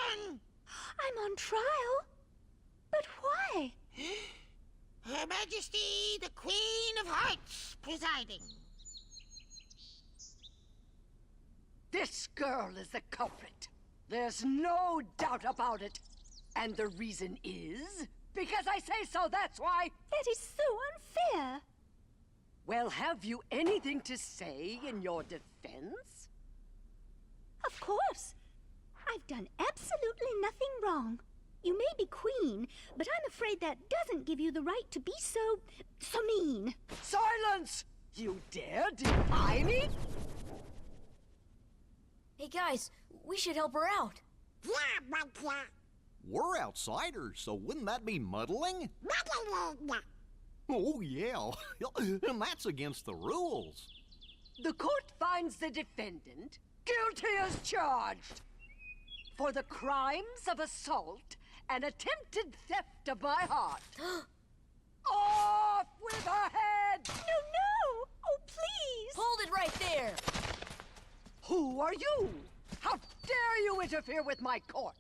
attention! I'm on trial? But why? Her Majesty, the Queen of Hearts, presiding. This girl is the culprit. There's no doubt about it. And the reason is? Because I say so, that's why. That is so unfair. Well, have you anything to say in your defense? Of course. I've done absolutely nothing wrong. You may be queen, but I'm afraid that doesn't give you the right to be so mean. Silence! You dare defy me? Hey guys, we should help her out. We're outsiders, so wouldn't that be muddling? Oh, yeah. And that's against the rules. The court finds the defendant guilty as charged for the crimes of assault and attempted theft of my heart. Off with her head! No! Oh, please! Hold it right there! Who are you? How dare you interfere with my court?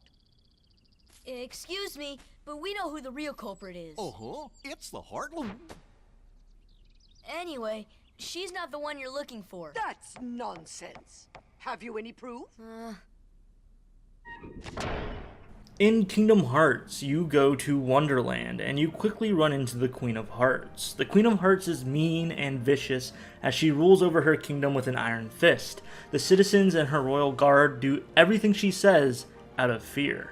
Excuse me, but we know who the real culprit is. Uh-huh. It's the Heartland. Anyway, she's not the one you're looking for. That's nonsense. Have you any proof? In Kingdom Hearts, you go to Wonderland, and you quickly run into the Queen of Hearts. The Queen of Hearts is mean and vicious, as she rules over her kingdom with an iron fist. The citizens and her royal guard do everything she says out of fear.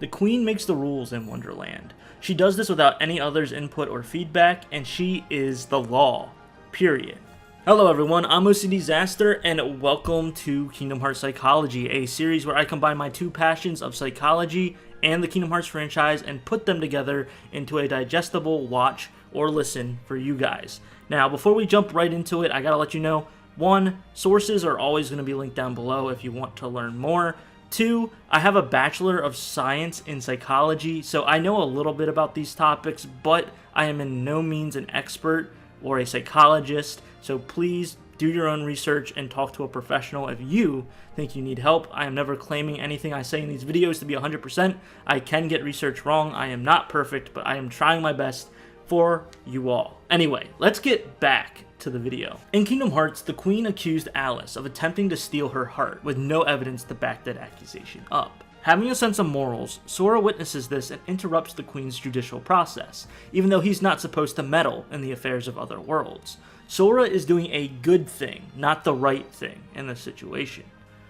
The Queen makes the rules in Wonderland. She does this without any other's input or feedback, and she is the law. Period. Hello everyone, I'm OCDsaster, and welcome to Kingdom Hearts Psychology, a series where I combine my two passions of psychology and the Kingdom Hearts franchise and put them together into a digestible watch or listen for you guys. Now, before we jump right into it, I gotta let you know, 1, sources are always going to be linked down below if you want to learn more. 2, I have a Bachelor of Science in Psychology, so I know a little bit about these topics, but I am in no means an expert or a psychologist, so please do your own research and talk to a professional if you think you need help. I am never claiming anything I say in these videos to be 100%. I can get research wrong. I am not perfect, but I am trying my best for you all. Anyway, let's get back to the video. In Kingdom Hearts, the Queen accused Alice of attempting to steal her heart with no evidence to back that accusation up. Having a sense of morals, Sora witnesses this and interrupts the Queen's judicial process, even though he's not supposed to meddle in the affairs of other worlds. Sora is doing a good thing, not the right thing, in this situation.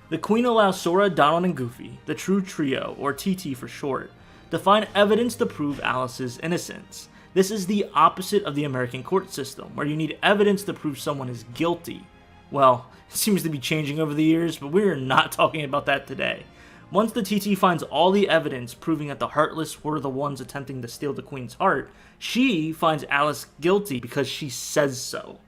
The Queen allows Sora, Donald, and Goofy, the True Trio, or TT for short, to find evidence to prove Alice's innocence. This is the opposite of the American court system, where you need evidence to prove someone is guilty. Well, it seems to be changing over the years, but we're not talking about that today. Once the TT finds all the evidence proving that the Heartless were the ones attempting to steal the Queen's heart, she finds Alice guilty because she says so.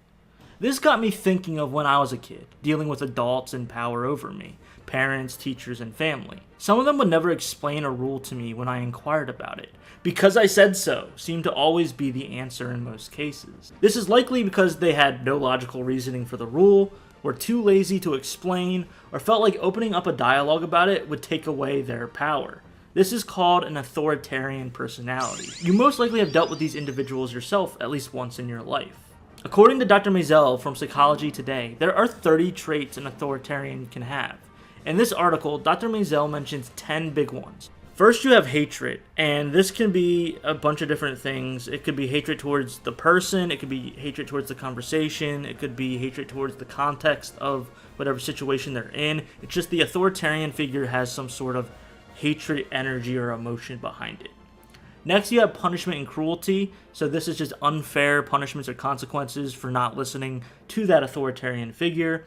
This got me thinking of when I was a kid, dealing with adults in power over me, parents, teachers, and family. Some of them would never explain a rule to me when I inquired about it. Because I said so seemed to always be the answer in most cases. This is likely because they had no logical reasoning for the rule, were too lazy to explain, or felt like opening up a dialogue about it would take away their power. This is called an authoritarian personality. You most likely have dealt with these individuals yourself at least once in your life. According to Dr. Maisel from Psychology Today, there are 30 traits an authoritarian can have. In this article, Dr. Maisel mentions 10 big ones. First, you have hatred, and this can be a bunch of different things. It could be hatred towards the person, it could be hatred towards the conversation, it could be hatred towards the context of whatever situation they're in. It's just the authoritarian figure has some sort of hatred, energy, or emotion behind it. Next, you have punishment and cruelty. So this is just unfair punishments or consequences for not listening to that authoritarian figure.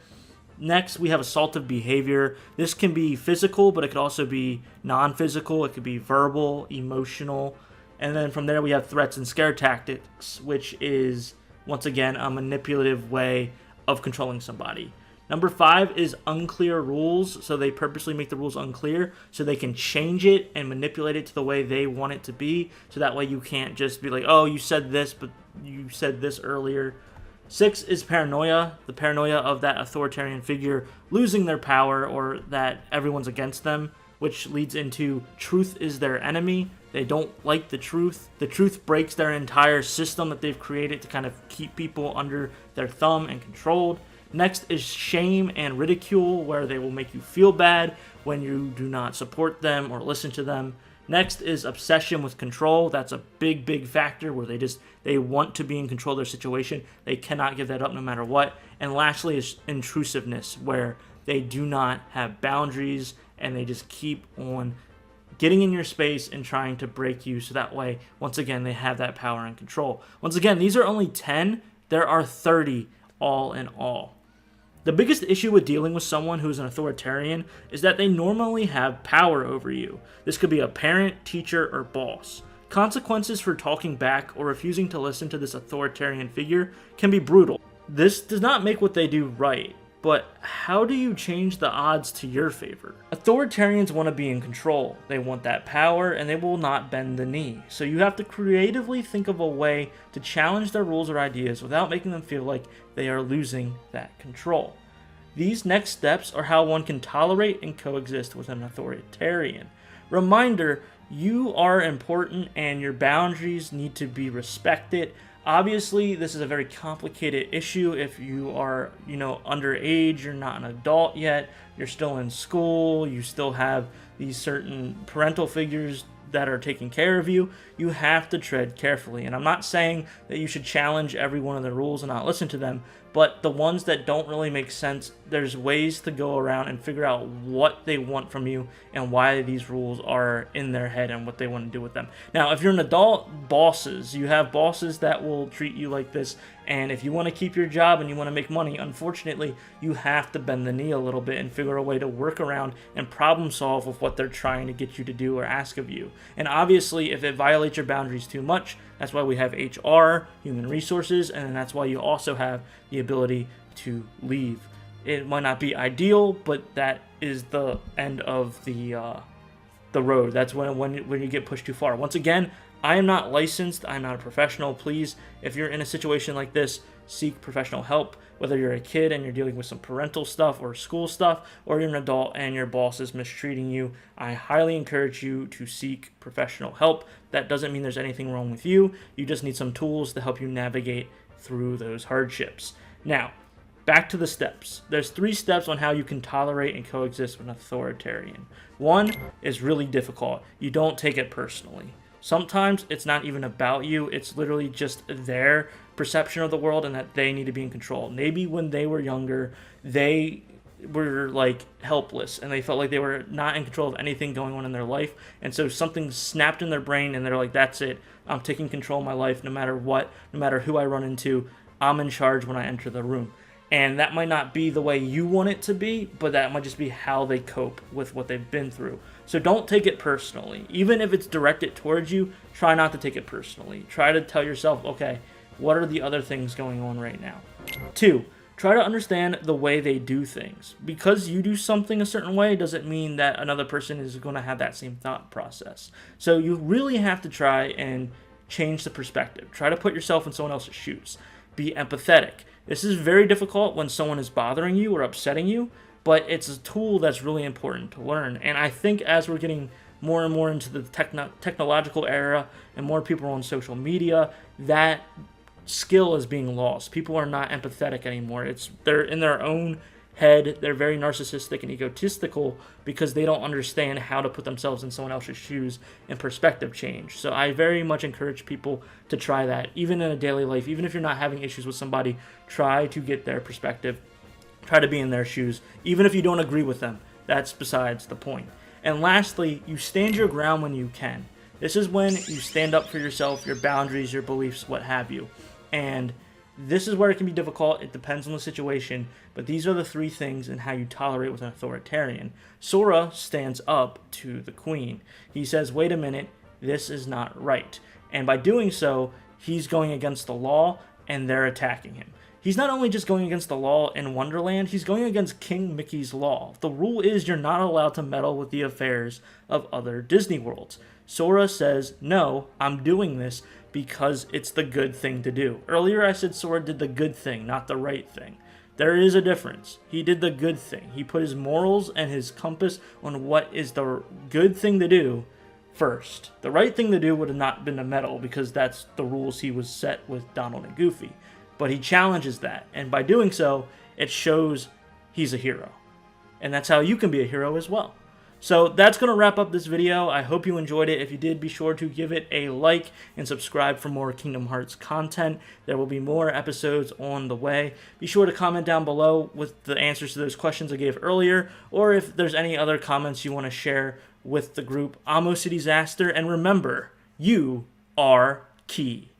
Next, we have assaultive behavior. This can be physical, but it could also be non-physical. It could be verbal, emotional. And then from there, we have threats and scare tactics, which is, once again, a manipulative way of controlling somebody. Number 5 is unclear rules. So they purposely make the rules unclear so they can change it and manipulate it to the way they want it to be. So that way you can't just be like, oh, you said this, but you said this earlier. 6 is paranoia, the paranoia of that authoritarian figure losing their power or that everyone's against them. which leads into truth is their enemy. They don't like the truth. The truth breaks their entire system that they've created to kind of keep people under their thumb and controlled. Next is shame and ridicule, where they will make you feel bad when you do not support them or listen to them. Next is obsession with control. That's a big factor where they want to be in control of their situation. They cannot give that up no matter what. And lastly is intrusiveness, where they do not have boundaries and they just keep on getting in your space and trying to break you, so that way, once again, they have that power and control. Once again, these are only 10. There are 30 all in all. The biggest issue with dealing with someone who is an authoritarian is that they normally have power over you. This could be a parent, teacher, or boss. Consequences for talking back or refusing to listen to this authoritarian figure can be brutal. This does not make what they do right, but how do you change the odds to your favor? Authoritarians want to be in control. They want that power, and they will not bend the knee. So you have to creatively think of a way to challenge their rules or ideas without making them feel like they are losing that control. These next steps are how one can tolerate and coexist with an authoritarian. Reminder, you are important and your boundaries need to be respected. Obviously, this is a very complicated issue. If you are, underage, you're not an adult yet, you're still in school, you still have these certain parental figures that are taking care of you, you have to tread carefully. And I'm not saying that you should challenge every one of the rules and not listen to them, but the ones that don't really make sense, there's ways to go around and figure out what they want from you and why these rules are in their head and what they want to do with them. Now, if you're an adult, you have bosses that will treat you like this, and if you want to keep your job and you want to make money, unfortunately, you have to bend the knee a little bit and figure a way to work around and problem solve with what they're trying to get you to do or ask of you. And obviously, if it violates your boundaries too much, that's why we have HR, human resources, and that's why you also have the ability to leave. It might not be ideal, but that is the end of the road. That's when you get pushed too far. Once again, I am not licensed. I'm not a professional. Please, if you're in a situation like this, seek professional help. Whether you're a kid and you're dealing with some parental stuff or school stuff, or you're an adult and your boss is mistreating you, I highly encourage you to seek professional help. That doesn't mean there's anything wrong with you. You just need some tools to help you navigate through those hardships. Now, back to the steps. There's 3 steps on how you can tolerate and coexist with an authoritarian. 1 is really difficult. You don't take it personally. Sometimes it's not even about you. It's literally just their perception of the world and that they need to be in control. Maybe when they were younger, they were helpless and they felt like they were not in control of anything going on in their life. And so something snapped in their brain and they're like, that's it. I'm taking control of my life no matter what, no matter who I run into. I'm in charge when I enter the room. And that might not be the way you want it to be, but that might just be how they cope with what they've been through. So don't take it personally. Even if it's directed towards you, try not to take it personally. Try to tell yourself, okay, what are the other things going on right now? 2, try to understand the way they do things. Because you do something a certain way doesn't mean that another person is going to have that same thought process. So you really have to try and change the perspective. Try to put yourself in someone else's shoes. Be empathetic. This is very difficult when someone is bothering you or upsetting you, but it's a tool that's really important to learn. And I think as we're getting more and more into the technological era and more people are on social media, that skill is being lost. People are not empathetic anymore. They're in their own head. They're very narcissistic and egotistical because they don't understand how to put themselves in someone else's shoes and perspective change. So I very much encourage people to try that, even in a daily life. Even if you're not having issues with somebody, try to get their perspective. Try to be in their shoes, even if you don't agree with them. That's besides the point. And lastly, you stand your ground when you can. This is when you stand up for yourself, your boundaries, your beliefs, what have you. And this is where it can be difficult. It depends on the situation, but these are the 3 things in how you tolerate with an authoritarian. Sora stands up to the queen. He says, wait a minute, this is not right. And by doing so, he's going against the law and they're attacking him. He's not only just going against the law in Wonderland, he's going against King Mickey's law. The rule is you're not allowed to meddle with the affairs of other Disney worlds. Sora says, no, I'm doing this because it's the good thing to do. Earlier I said Sora did the good thing, not the right thing. There is a difference. He did the good thing. He put his morals and his compass on what is the good thing to do first. The right thing to do would have not been to meddle, because that's the rules he was set with Donald and Goofy. But he challenges that, and by doing so, it shows he's a hero. And that's how you can be a hero as well. So that's going to wrap up this video. I hope you enjoyed it. If you did, be sure to give it a like and subscribe for more Kingdom Hearts content. There will be more episodes on the way. Be sure to comment down below with the answers to those questions I gave earlier, or if there's any other comments you want to share with the group. I'm OCDsaster, and remember, you are key.